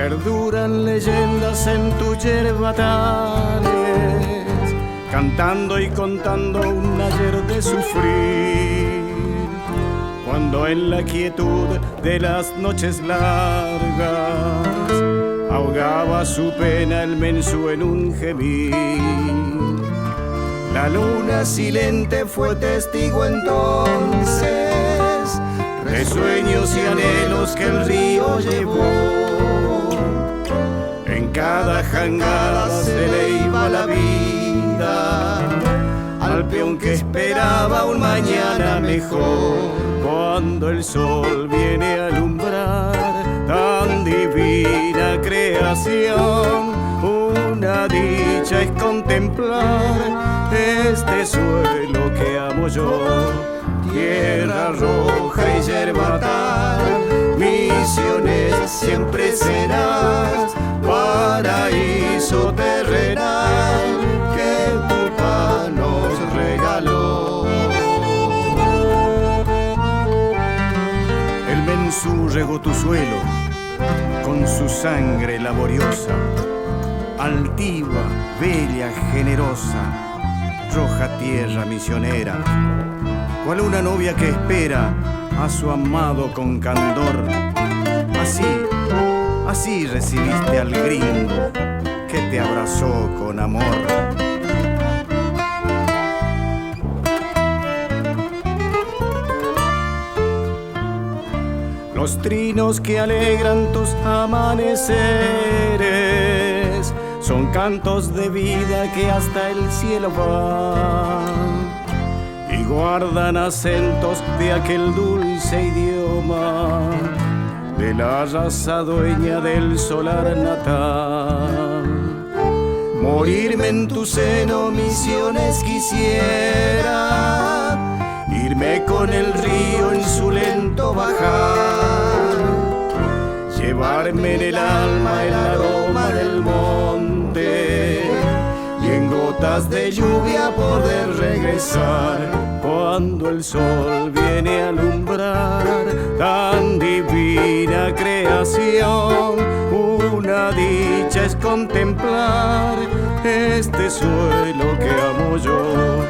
Perduran leyendas en tus yerbatares, cantando y contando un ayer de sufrir. Cuando en la quietud de las noches largas ahogaba su pena el mensu en un gemir. La luna silente fue testigo entonces de sueños y anhelos que el río llevó. En cada jangada se le iba la vida al peón que esperaba un mañana mejor. Cuando el sol viene a alumbrar tan divina creación, una dicha es contemplar este suelo que amo yo. Tierra roja y yerbatal, Misiones siempre serás, paraíso terrenal que tu pa nos regaló. El mensú regó tu suelo con su sangre laboriosa, altiva, bella, generosa, roja tierra misionera, cual una novia que espera a su amado con candor. Así recibiste al gringo que te abrazó con amor. Los trinos que alegran tus amaneceres son cantos de vida que hasta el cielo van y guardan acentos de aquel dulce idioma de la raza dueña del solar natal. Morirme en tu seno, Misiones, quisiera irme con el río en su lento bajar, llevarme en el alma el aroma del monte y en gotas de lluvia poder regresar. Cuando el sol viene a alumbrar tan divina creación, una dicha es contemplar este suelo que amo yo.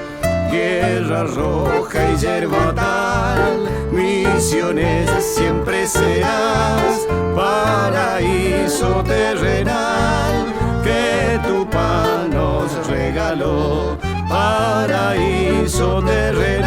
Tierra roja y yerbatal, Misiones siempre serás, paraíso terrenal que tu pa nos regaló. Paraíso terrenal